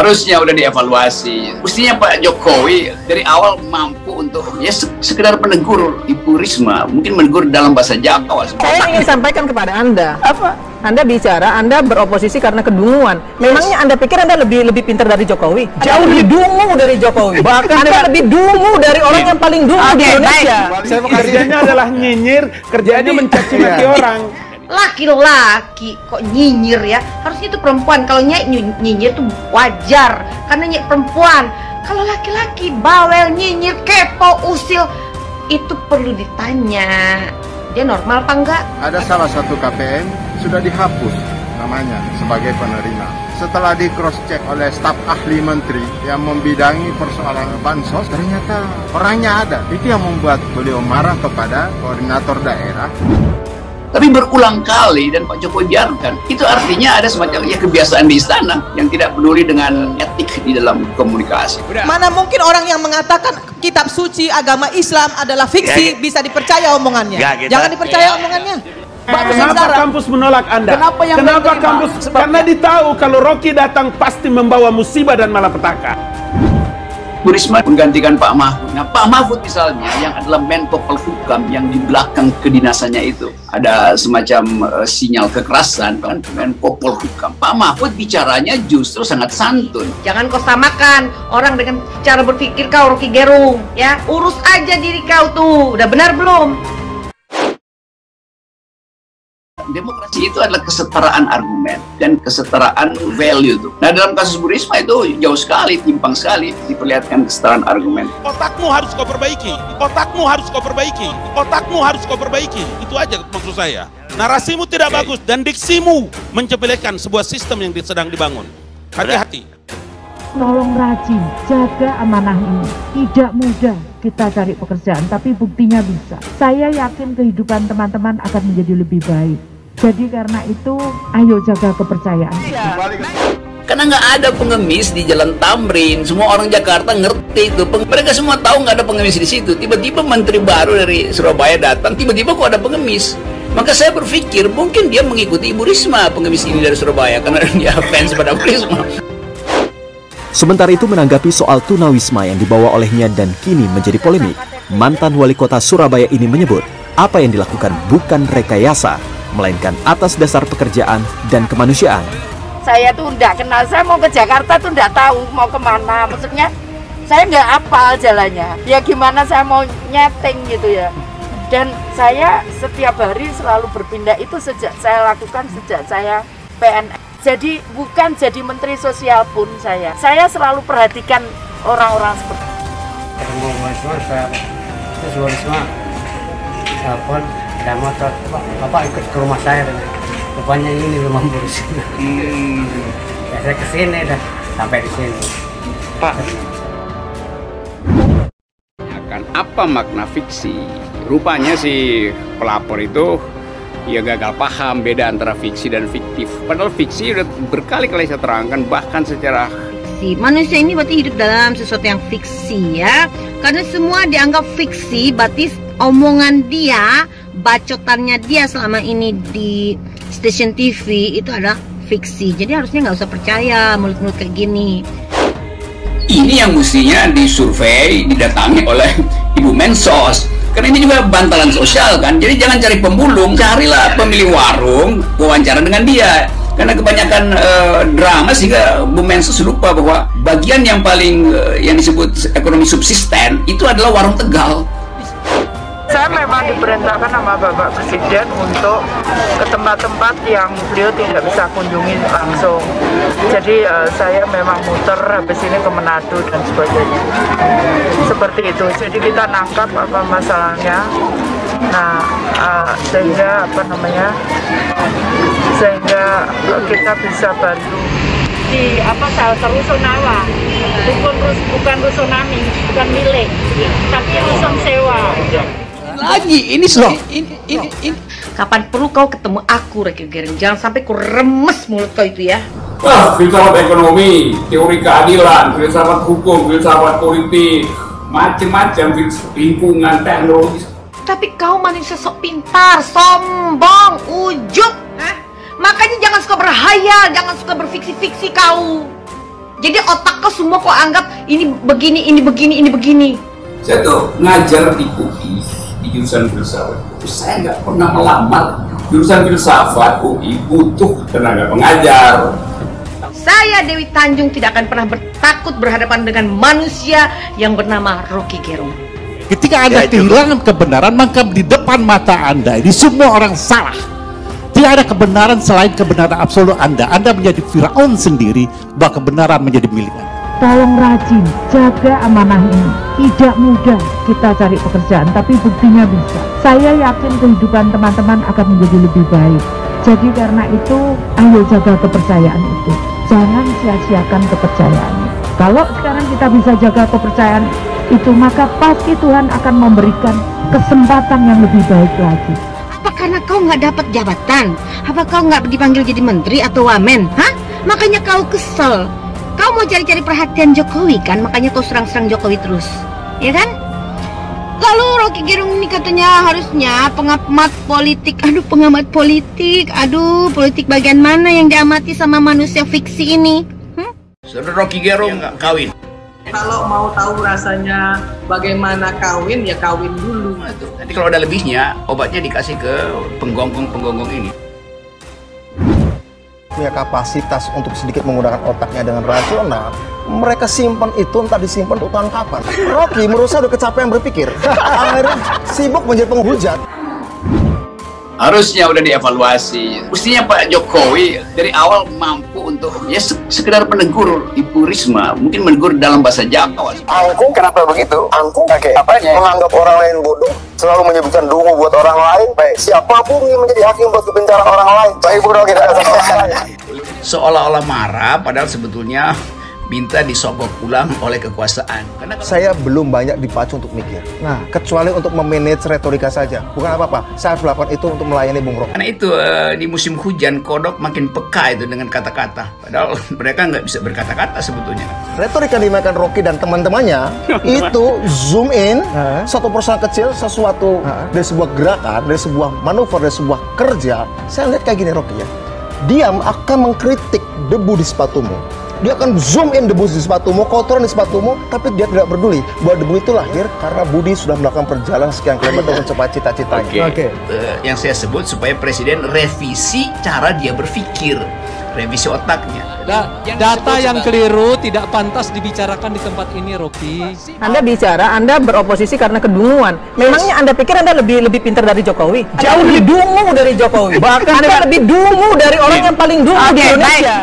Harusnya udah dievaluasi. Mestinya Pak Jokowi dari awal mampu untuk ya sekedar menegur Ibu Risma, mungkin menegur dalam bahasa Jawa. Saya ingin sampaikan kepada Anda, apa? Anda bicara, Anda beroposisi karena kedunguan. Memangnya Anda pikir Anda lebih pintar dari Jokowi? Jauh lebih dungu dari Jokowi. Bahkan Anda lebih dungu dari orang yang paling dungu di Indonesia. Kerjanya adalah nyinyir, kerjanya mencaci maki orang. Laki-laki kok nyinyir ya, harusnya itu perempuan. Kalau nyinyir itu wajar karena perempuan. Kalau laki-laki bawel, nyinyir, kepo, usil, itu perlu ditanya dia normal apa enggak. Ada salah satu KPM sudah dihapus namanya sebagai penerima setelah di cross check oleh staf ahli menteri yang membidangi persoalan bansos, ternyata orangnya ada. Itu yang membuat beliau marah kepada koordinator daerah. Tapi berulang kali dan Pak Jokowi biarkan. Itu artinya ada semacam ya kebiasaan di istana yang tidak peduli dengan etik di dalam komunikasi. Mana mungkin orang yang mengatakan kitab suci agama Islam adalah fiksi bisa dipercaya omongannya. Jangan dipercaya omongannya. Kenapa kampus menolak Anda? Kenapa kampus? Karena ditahu kalau Rocky datang pasti membawa musibah dan malapetaka. Bu Risma menggantikan Pak Mahfud. Nah, Pak Mahfud misalnya yang adalah Menko Polhukam yang di belakang kedinasannya itu ada semacam sinyal kekerasan kan, Menko Polhukam. Pak Mahfud bicaranya justru sangat santun. Jangan kau samakan orang dengan cara berpikir kau Rocky Gerung ya. Urus aja diri kau tuh. Udah benar belum? Demokrasi itu adalah kesetaraan argumen dan kesetaraan value tuh. Nah, dalam kasus Bu Risma itu jauh sekali, timpang sekali diperlihatkan kesetaraan argumen. Otakmu harus kau perbaiki, otakmu harus kau perbaiki, otakmu harus kau perbaiki. Itu aja maksud saya. Narasimu tidak bagus dan diksimu mencepelekan sebuah sistem yang sedang dibangun. Hati-hati. Tolong rajin, jaga amanah ini. Tidak mudah kita cari pekerjaan, tapi buktinya bisa. Saya yakin kehidupan teman-teman akan menjadi lebih baik. Jadi karena itu, ayo jaga kepercayaan. Karena nggak ada pengemis di Jalan Tamrin, semua orang Jakarta ngerti itu. Mereka semua tahu nggak ada pengemis di situ. Tiba-tiba menteri baru dari Surabaya datang, tiba-tiba kok ada pengemis. Maka saya berpikir mungkin dia mengikuti Ibu Risma, pengemis ini dari Surabaya, karena dia fans pada Bu Risma. Sementara itu menanggapi soal tunawisma yang dibawa olehnya dan kini menjadi polemik, mantan wali kota Surabaya ini menyebut apa yang dilakukan bukan rekayasa, melainkan atas dasar pekerjaan dan kemanusiaan. Saya tuh nggak kenal, saya mau ke Jakarta tuh nggak tahu mau kemana, maksudnya saya nggak hafal jalannya. Ya gimana saya mau nyeting gitu ya. Dan saya setiap hari selalu berpindah, itu saya lakukan sejak saya PNS. Jadi bukan jadi menteri sosial pun saya selalu perhatikan orang-orang seperti itu. Ketemu Bu Risma, telepon, ada motor, Bapak ikut ke rumah saya, rupanya ini rumah Bu Risma. Ya saya kesini dah, sampai di sini. Pak, akan apa makna fiksi? Rupanya si pelapor itu ia gagal paham beda antara fiksi dan fiktif. Padahal fiksi udah berkali-kali saya terangkan, bahkan secara fiksi. Manusia ini berarti hidup dalam sesuatu yang fiksi ya. Karena semua dianggap fiksi, berarti omongan dia, bacotannya dia selama ini di stasiun TV itu adalah fiksi. Jadi harusnya nggak usah percaya mulut-mulut kayak gini. Ini yang mestinya disurvei, didatangi oleh Ibu Mensos. Karena ini juga bantalan sosial kan, jadi jangan cari pemulung, carilah pemilik warung, wawancara dengan dia. Karena kebanyakan drama sehingga Bu Mensos lupa bahwa bagian yang paling yang disebut ekonomi subsisten itu adalah warung Tegal. Saya memang diperintahkan sama Bapak Presiden untuk ke tempat-tempat yang beliau tidak bisa kunjungi langsung. Jadi saya memang muter habis ini ke Manado dan sebagainya. Seperti itu. Jadi kita nangkap apa masalahnya. Nah, sehingga kita bisa bantu di shelter Rusunawa. Bukan Rusunami, bukan milik, tapi Rusun sewa. Lagi ini. Kapan perlu kau ketemu aku, Rocky Gerung? Jangan sampai ku remes mulut kau itu ya. Filsafat ekonomi, teori keadilan, filsafat hukum, filsafat politik, macam-macam, lingkungan, teknologi. Tapi kau manusia sok pintar, sombong, ujub. Makanya jangan suka berhayal, jangan suka berfiksi-fiksi kau. Jadi otak kau semua kau anggap ini begini, ini begini, ini begini. Saya tuh ngajar di UI di jurusan filsafat. Saya nggak pernah melamar jurusan filsafat UI butuh tenaga pengajar. Saya Dewi Tanjung tidak akan pernah takut berhadapan dengan manusia yang bernama Rocky Gerung. Ketika Anda kehilangan kebenaran, maka di depan mata Anda ini semua orang salah. Tidak ada kebenaran selain kebenaran absolut Anda. Anda menjadi Firaun sendiri, bahwa kebenaran menjadi milik Anda. Tolong rajin, jaga amanah ini. Tidak mudah kita cari pekerjaan, tapi buktinya bisa. Saya yakin kehidupan teman-teman akan menjadi lebih baik. Jadi karena itu, ayo jaga kepercayaan itu. Jangan sia-siakan kepercayaan. Kalau sekarang kita bisa jaga kepercayaan itu, maka pasti Tuhan akan memberikan kesempatan yang lebih baik lagi. Apa karena kau nggak dapat jabatan? Apa kau nggak dipanggil jadi menteri atau wamen? Hah? Makanya kau kesel. Kau mau cari-cari perhatian Jokowi kan? Makanya kau serang-serang Jokowi terus, ya kan? Lalu Rocky Gerung ini katanya harusnya pengamat politik. Aduh, pengamat politik. Aduh, politik bagian mana yang diamati sama manusia fiksi ini? Saudara Rocky Gerung kawin. Kalau mau tahu rasanya bagaimana kawin, ya kawin dulu. Nanti kalau ada lebihnya, obatnya dikasih ke penggonggong-penggonggong ini. Punya kapasitas untuk sedikit menggunakan otaknya dengan rasional, mereka simpan itu entah disimpan untuk tahun kapan. Rocky menurut saya udah kecapean berpikir, akhirnya sibuk menjadi penghujat. Harusnya udah dievaluasi. Mestinya Pak Jokowi dari awal mampu untuk ya sekedar menegur Ibu Risma, mungkin menegur dalam bahasa Jawa. Angkung kenapa begitu? Angkung apanya? Menganggap orang lain bodoh, selalu menyebutkan dungu buat orang lain. Baik, siapapun yang menjadi hakim buat kebencian orang lain. Baik bodoh kita seolah-olah marah, padahal sebetulnya minta disogok ulang oleh kekuasaan. Karena saya belum banyak dipacu untuk mikir. Nah, kecuali untuk memanage retorika saja. Bukan apa-apa. Saya harus melakukan itu untuk melayani Bung Rocky. Karena itu di musim hujan kodok makin peka itu dengan kata-kata. Padahal mereka nggak bisa berkata-kata sebetulnya. Retorika yang dimainkan Rocky dan teman-temannya itu zoom in satu persoalan kecil, sesuatu dari sebuah gerakan, dari sebuah manuver, dari sebuah kerja. Saya lihat kayak gini Rocky ya. Dia akan mengkritik debu di sepatumu. Dia akan zoom in debu di sepatumu, kotoran di sepatumu, tapi dia tidak peduli bahwa debu itu lahir karena Budi sudah melakukan perjalanan sekian kilometer mencapai cita-citanya. Yang saya sebut supaya Presiden revisi cara dia berpikir, revisi otaknya. Data yang keliru tidak pantas dibicarakan di tempat ini, Rocky. Anda bicara, Anda beroposisi karena kedunguan. Memangnya Anda pikir Anda lebih pintar dari Jokowi? Jauh lebih dungu dari Jokowi. Bahkan Anda lebih dungu dari orang yang paling dungu di Indonesia.